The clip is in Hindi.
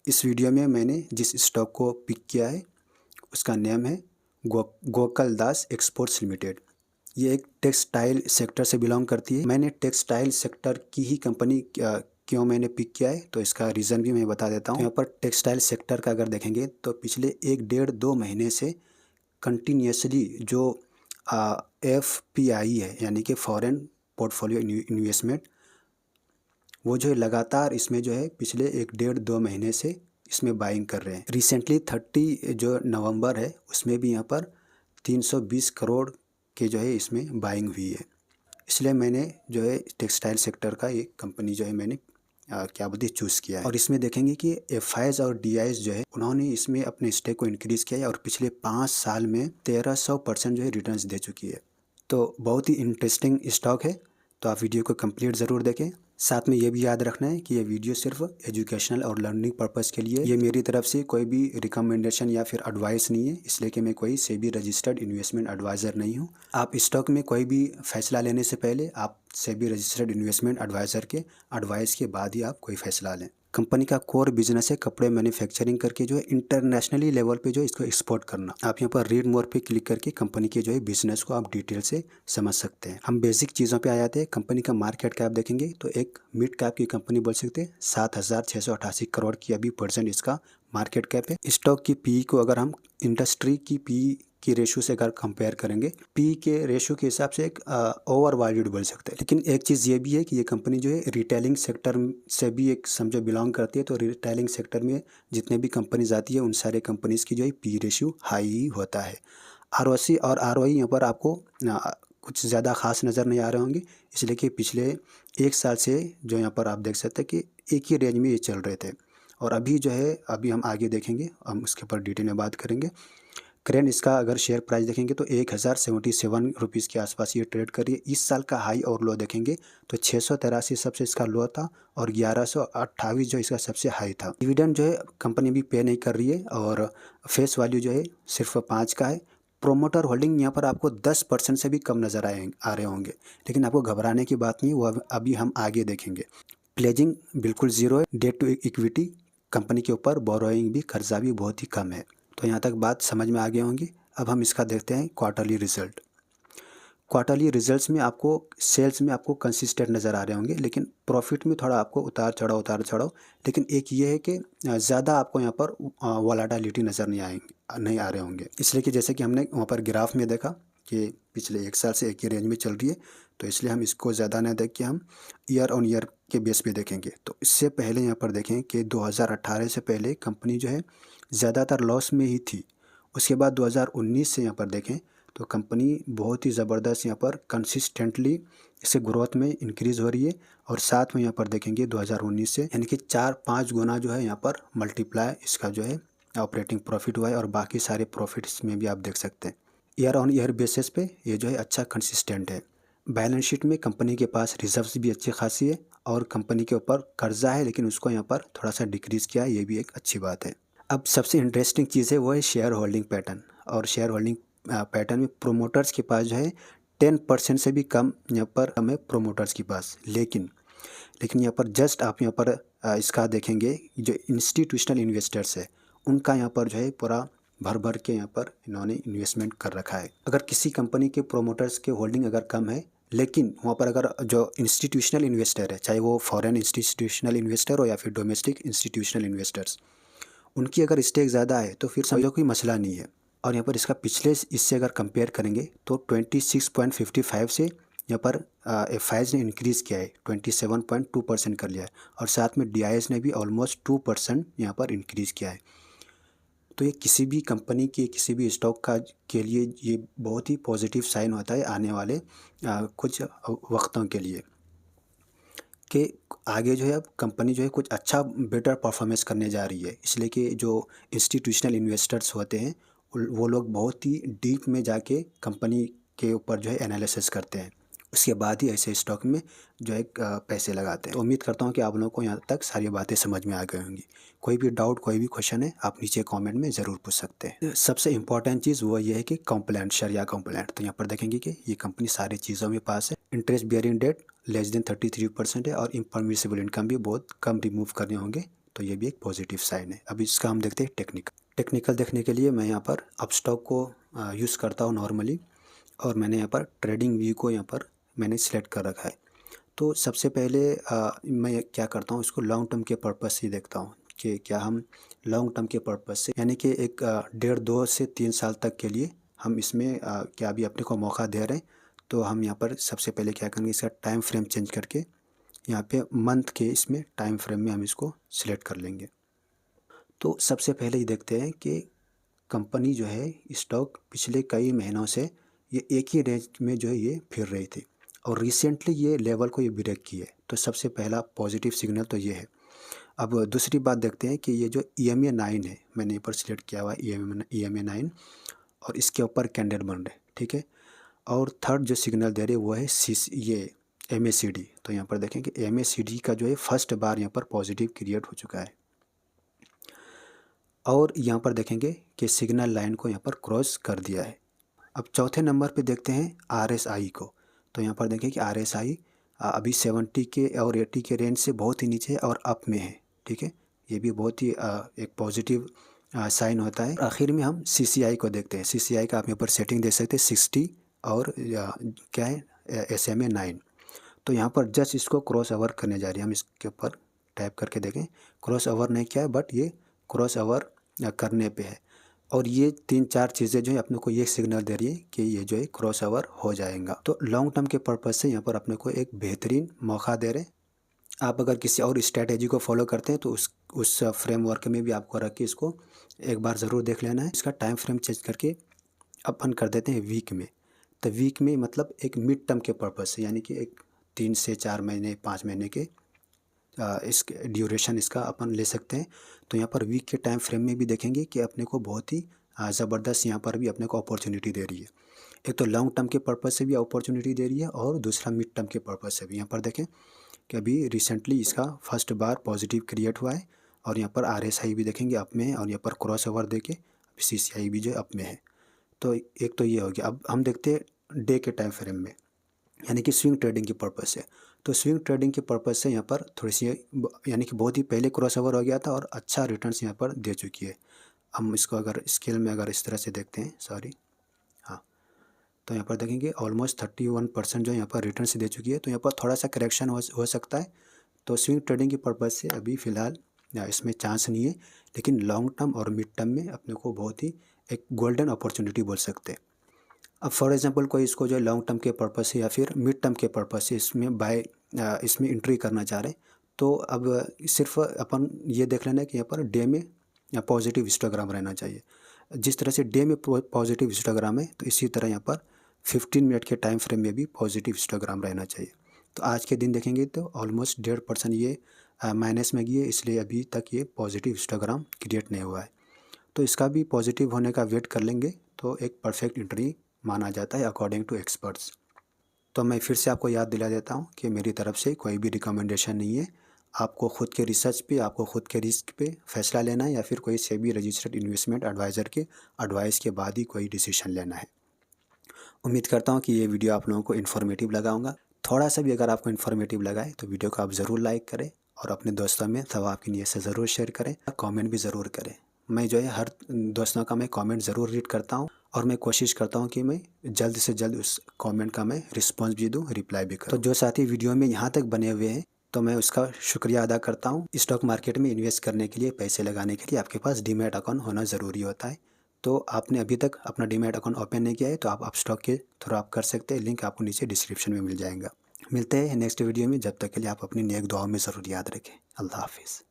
इस वीडियो में मैंने जिस स्टॉक को पिक किया है उसका नेम है गोकुल दास एक्सपोर्ट्स लिमिटेड। ये एक टेक्सटाइल सेक्टर से बिलोंग करती है। मैंने टेक्सटाइल सेक्टर की ही कंपनी क्यों मैंने पिक किया है तो इसका रीज़न भी मैं बता देता हूँ। यहाँ पर टेक्सटाइल सेक्टर का अगर देखेंगे तो पिछले 1 डेढ़ 2 महीने से कंटिन्यूसली जो FPI है यानी कि फॉरेन पोर्टफोलियो इन्वेस्टमेंट, वो जो है लगातार इसमें जो है पिछले 1 डेढ़ 2 महीने से इसमें बाइंग कर रहे हैं। रिसेंटली 30 जो नवंबर है उसमें भी यहाँ पर 320 करोड़ के जो है इसमें बाइंग हुई है। इसलिए मैंने जो है टेक्सटाइल सेक्टर का एक कंपनी जो है मैंने क्या बोलते चूज़ किया है। और इसमें देखेंगे कि FIs और DIs जो है उन्होंने इसमें अपने स्टेक को इंक्रीज़ किया है और पिछले 5 साल में 1300% जो है रिटर्न्स दे चुकी है। तो बहुत ही इंटरेस्टिंग स्टॉक है, तो आप वीडियो को कंप्लीट ज़रूर देखें। साथ में ये भी याद रखना है कि ये वीडियो सिर्फ एजुकेशनल और लर्निंग पर्पज़ के लिए, ये मेरी तरफ से कोई भी रिकमेंडेशन या फिर एडवाइस नहीं है, इसलिए कि मैं कोई सेबी रजिस्टर्ड इन्वेस्टमेंट एडवाइज़र नहीं हूँ। आप स्टॉक में कोई भी फैसला लेने से पहले आप सेबी रजिस्टर्ड इन्वेस्टमेंट एडवाइज़र के एडवाइस के बाद ही आप कोई फैसला लें। कंपनी का कोर बिजनेस है कपड़े मैन्युफैक्चरिंग करके जो है इंटरनेशनली लेवल पे जो है इसको एक्सपोर्ट करना। आप यहाँ पर रीड मोर पे क्लिक करके कंपनी के जो है बिजनेस को आप डिटेल से समझ सकते हैं। हम बेसिक चीज़ों पे आ जाते हैं। कंपनी का मार्केट कैप देखेंगे तो एक मिड कैप की कंपनी बोल सकते हैं। 7,688 करोड़ की अभी परसेंट इसका मार्केट कैप है। स्टॉक की PE को अगर हम इंडस्ट्री की PE की रेशो से अगर कंपेयर करेंगे, PE के रेशो के हिसाब से एक ओवर वैल्यूड बोल सकते हैं। लेकिन एक चीज़ ये भी है कि ये कंपनी जो है रिटेलिंग सेक्टर से भी एक समझो बिलोंग करती है। तो रिटेलिंग सेक्टर में जितने भी कंपनीज आती है उन सारे कंपनीज़ की जो है PE रेशियो हाई ही होता है। ROC और ROE यहाँ पर आपको कुछ ज़्यादा खास नज़र नहीं आ रहे होंगे, इसलिए कि पिछले 1 साल से जो यहाँ पर आप देख सकते हैं कि एक ही रेंज में ये चल रहे थे। और अभी जो है अभी हम आगे देखेंगे, हम उसके ऊपर डिटेल में बात करेंगे। करेंट इसका अगर शेयर प्राइस देखेंगे तो 1077 रुपीज़ के आसपास ये ट्रेड कर रही है। इस साल का हाई और लो देखेंगे तो 683 सबसे इसका लो था और 1128 जो इसका सबसे हाई था। डिविडेंड जो है कंपनी भी पे नहीं कर रही है और फेस वैल्यू जो है सिर्फ 5 का है। प्रोमोटर होल्डिंग यहाँ पर आपको 10% से भी कम नज़र आ रहे होंगे, लेकिन आपको घबराने की बात नहीं, वो अभी हम आगे देखेंगे। प्लेजिंग बिल्कुल ज़ीरो है। डेट टू इक्विटी कंपनी के ऊपर, बोरोइंग भी, कर्जा भी बहुत ही कम है। तो यहाँ तक बात समझ में आ गई होंगी। अब हम इसका देखते हैं क्वार्टरली रिजल्ट। क्वार्टरली रिजल्ट्स में आपको सेल्स में आपको कंसिस्टेंट नज़र आ रहे होंगे, लेकिन प्रॉफिट में थोड़ा आपको उतार चढ़ाव। लेकिन एक ये है कि ज़्यादा आपको यहाँ पर वोलेटिलिटी नज़र नहीं आ रहे होंगे, इसलिए कि जैसे कि हमने वहाँ पर ग्राफ में देखा कि पिछले 1 साल से एक ही रेंज में चल रही है, तो इसलिए हम इसको ज़्यादा न देख के हम ईयर ऑन ईयर के बेस पे देखेंगे। तो इससे पहले यहाँ पर देखें कि 2018 से पहले कंपनी जो है ज़्यादातर लॉस में ही थी। उसके बाद 2019 से यहाँ पर देखें तो कंपनी बहुत ही ज़बरदस्त यहाँ पर कंसिस्टेंटली इससे ग्रोथ में इंक्रीज़ हो रही है। और साथ में यहाँ पर देखेंगे 2019 से यानी कि 4-5 गुना जो है यहाँ पर मल्टीप्लाई इसका जो है ऑपरेटिंग प्रॉफिट हुआ है। और बाकी सारे प्रॉफिट्स में भी आप देख सकते हैं ईयर ऑन ईयर बेसिस पे ये जो है अच्छा कंसिस्टेंट है। बैलेंस शीट में कंपनी के पास रिजर्व्स भी अच्छी खासी है और कंपनी के ऊपर कर्जा है, लेकिन उसको यहाँ पर थोड़ा सा डिक्रीज़ किया है, ये भी एक अच्छी बात है। अब सबसे इंटरेस्टिंग चीज़ है वो है शेयर होल्डिंग पैटर्न। और शेयर होल्डिंग पैटर्न में प्रोमोटर्स के पास जो है 10% से भी कम यहाँ पर कम है प्रोमोटर्स के पास। लेकिन यहाँ पर जस्ट आप यहाँ पर इसका देखेंगे जो इंस्टीट्यूशनल इन्वेस्टर्स है उनका यहाँ पर जो है पूरा भर के यहाँ पर इन्होंने इन्वेस्टमेंट कर रखा है। अगर किसी कंपनी के प्रोमोटर्स के होल्डिंग अगर कम है, लेकिन वहाँ पर अगर जो इंस्टीट्यूशनल इन्वेस्टर है, चाहे वो फॉरेन इंस्टीट्यूशनल इन्वेस्टर हो या फिर डोमेस्टिक इंस्टीट्यूशनल इन्वेस्टर्स, उनकी अगर स्टेक ज़्यादा है तो फिर समझो कोई मसला नहीं है। और यहाँ पर इसका पिछले इससे अगर कंपेयर करेंगे तो 26.55 से यहाँ पर FIs ने इंक्रीज़ किया है, 27.2% कर लिया है। और साथ में DIs ने भी ऑलमोस्ट 2% यहाँ पर इंक्रीज़ किया है। तो ये किसी भी कंपनी के किसी भी स्टॉक का के लिए ये बहुत ही पॉजिटिव साइन होता है आने वाले कुछ वक्तों के लिए कि आगे जो है अब कंपनी जो है कुछ अच्छा बेटर परफॉर्मेंस करने जा रही है। इसलिए कि जो इंस्टीट्यूशनल इन्वेस्टर्स होते हैं वो लोग बहुत ही डीप में जाके कंपनी के ऊपर जो है एनालिसिस करते हैं, उसके बाद ही ऐसे स्टॉक में जो है पैसे लगाते हैं। तो उम्मीद करता हूँ कि आप लोगों को यहाँ तक सारी बातें समझ में आ गई होंगी। कोई भी डाउट कोई भी क्वेश्चन है आप नीचे कमेंट में ज़रूर पूछ सकते हैं। सबसे इम्पॉर्टेंट चीज़ वो ये है कि कंप्लेंट, शरिया कंप्लेंट। तो यहाँ पर देखेंगे कि ये कंपनी सारी चीज़ों में पास है। Interest bearing debt less than 33% है और इम्परमिसिबल इनकम भी बहुत कम रिमूव करने होंगे तो ये भी एक पॉजिटिव साइन है। अब इसका हम देखते हैं टेक्निकल देखने के लिए मैं यहाँ पर अपस्टॉक को यूज़ करता हूँ नॉर्मली, और मैंने यहाँ पर ट्रेडिंग व्यू को यहाँ पर मैंने सिलेक्ट कर रखा है। तो सबसे पहले मैं क्या करता हूँ, इसको लॉन्ग टर्म के पर्पज़ से देखता हूँ कि क्या हम लॉन्ग टर्म के पर्पज़ से, यानी कि एक 1.5-2 से 3 साल तक के लिए हम इसमें क्या अभी अपने को मौका दे रहे हैं। तो हम यहाँ पर सबसे पहले क्या करेंगे, इसका टाइम फ्रेम चेंज करके यहाँ पे मंथ के इसमें टाइम फ्रेम में हम इसको सिलेक्ट कर लेंगे। तो सबसे पहले ये देखते हैं कि कंपनी जो है, स्टॉक पिछले कई महीनों से ये एक ही रेंज में जो है ये फिर रही थी, और रिसेंटली ये लेवल को ये ब्रेक की है। तो सबसे पहला पॉजिटिव सिग्नल तो ये है। अब दूसरी बात देखते हैं कि ये जो EMA 9 है, मैंने यहाँ पर सिलेक्ट किया हुआ है EMA 9, और इसके ऊपर कैंडल बन रहे, ठीक है। और थर्ड जो सिग्नल दे रहे वो है ये MACD। तो यहाँ पर देखें कि MACD का जो है फर्स्ट बार यहाँ पर पॉजिटिव क्रिएट हो चुका है, और यहाँ पर देखेंगे कि सिग्नल लाइन को यहाँ पर क्रॉस कर दिया है। अब चौथे नंबर पे देखते हैं RSI को। तो यहाँ पर देखें कि RSI अभी 70 के और 80 के रेंज से बहुत ही नीचे और अप में है, ठीक है। ये भी बहुत ही एक पॉजिटिव साइन होता है। आखिर में हम CCI को देखते हैं। CCI का आप यहाँ पर सेटिंग दे सकते हैं 60 और क्या है SMA 9। तो यहाँ पर जस्ट इसको क्रॉस ओवर करने जा रही है। हम इसके ऊपर टैप करके देखें, क्रॉस ओवर नहीं किया है, बट ये क्रॉस ओवर करने पे है। और ये 3-4 चीज़ें जो है अपने को ये सिग्नल दे रही है कि ये जो है क्रॉस ओवर हो जाएगा। तो लॉन्ग टर्म के पर्पज़ से यहाँ पर अपने को एक बेहतरीन मौका दे रहे हैं। आप अगर किसी और स्ट्रैटेजी को फॉलो करते हैं तो उस फ्रेमवर्क में भी आपको रख के इसको एक बार ज़रूर देख लेना है। इसका टाइम फ्रेम चेंज करके अपन कर देते हैं वीक में। तो वीक में मतलब एक मिड टर्म के पर्पज़ से, यानी कि एक 3 से 4 महीने 5 महीने के इस ड्यूरेशन इसका अपन ले सकते हैं। तो यहाँ पर वीक के टाइम फ्रेम में भी देखेंगे कि अपने को बहुत ही ज़बरदस्त यहाँ पर भी अपने को अपॉर्चुनिटी दे रही है। एक तो लॉन्ग टर्म के पर्पज़ से भी अपॉर्चुनिटी दे रही है, और दूसरा मिड टर्म के पर्पज़ से भी। यहाँ पर देखें कि अभी रिसेंटली इसका फर्स्ट बार पॉजिटिव क्रिएट हुआ है, और यहाँ पर RSI भी देखेंगे अप में है, और यहाँ पर क्रॉस ओवर दे के CCI भी जो अप में है। तो एक तो ये हो गया। अब हम देखते हैं डे के टाइम फ्रेम में, यानी कि स्विंग ट्रेडिंग के पर्पज़ से। तो स्विंग ट्रेडिंग के पर्पज़ से यहाँ पर थोड़ी सी, यानी कि बहुत ही पहले क्रॉस ओवर हो गया था और अच्छा रिटर्न्स यहाँ पर दे चुकी है। हम इसको अगर स्केल में अगर इस तरह से देखते हैं, हाँ, तो यहाँ पर देखेंगे ऑलमोस्ट 31% जो यहाँ पर रिटर्न्स दे चुकी है। तो यहाँ पर थोड़ा सा करेक्शन हो सकता है। तो स्विंग ट्रेडिंग के पर्पज़ से अभी फ़िलहाल इसमें चांस नहीं है, लेकिन लॉन्ग टर्म और मिड टर्म में अपने को बहुत ही एक गोल्डन अपॉर्चुनिटी बोल सकते हैं। अब फॉर एग्जांपल कोई इसको जो है लॉन्ग टर्म के पर्पज़ से या फिर मिड टर्म के पर्पज़ से इसमें एंट्री करना चाह रहे हैं, तो अब सिर्फ अपन ये देख लेना है कि यहाँ पर डे में पॉजिटिव हिस्टोग्राम रहना चाहिए। जिस तरह से डे में पॉजिटिव हिस्टोग्राम है, तो इसी तरह यहाँ पर 15 मिनट के टाइम फ्रेम में भी पॉजिटिव हिस्टोग्राम रहना चाहिए। तो आज के दिन देखेंगे तो ऑलमोस्ट 1.5% ये माइनस में गई है, इसलिए अभी तक ये पॉजिटिव हिस्टोग्राम क्रिएट नहीं हुआ है। तो इसका भी पॉजिटिव होने का वेट कर लेंगे, तो एक परफेक्ट एंट्री माना जाता है अकॉर्डिंग टू एक्सपर्ट्स। तो मैं फिर से आपको याद दिला देता हूँ कि मेरी तरफ से कोई भी रिकमेंडेशन नहीं है। आपको खुद के रिसर्च पे, आपको खुद के रिस्क पे फैसला लेना है, या फिर कोई सेबी रजिस्टर्ड इन्वेस्टमेंट एडवाइज़र के एडवाइस के बाद ही कोई डिसीजन लेना है। उम्मीद करता हूँ कि ये वीडियो आप लोगों को इन्फॉर्मेटिव लगा होगा। थोड़ा सा भी अगर आपको इन्फॉर्मेटिव लगा है तो वीडियो को आप ज़रूर लाइक करें, और अपने दोस्तों में सवाब की नीयत से ज़रूर शेयर करें, कमेंट भी ज़रूर करें। मैं जो है हर दोस्तों का मैं कमेंट ज़रूर रीड करता हूँ, और मैं कोशिश करता हूँ कि मैं जल्द से जल्द उस कमेंट का मैं रिस्पांस भी दूँ, रिप्लाई भी करूँ। तो जो साथी वीडियो में यहाँ तक बने हुए हैं, तो मैं उसका शुक्रिया अदा करता हूँ। स्टॉक मार्केट में इन्वेस्ट करने के लिए, पैसे लगाने के लिए आपके पास डीमैट अकाउंट होना ज़रूरी होता है। तो आपने अभी तक अपना डीमैट अकाउंट ओपन नहीं किया है, तो आप स्टॉक के थ्रू आप कर सकते हैं। लिंक आपको नीचे डिस्क्रिप्शन में मिल जाएगा। मिलते हैं नेक्स्ट वीडियो में। जब तक के लिए आप अपनी नेक दुआओं में ज़रूर याद रखें। अल्लाह हाफिज़।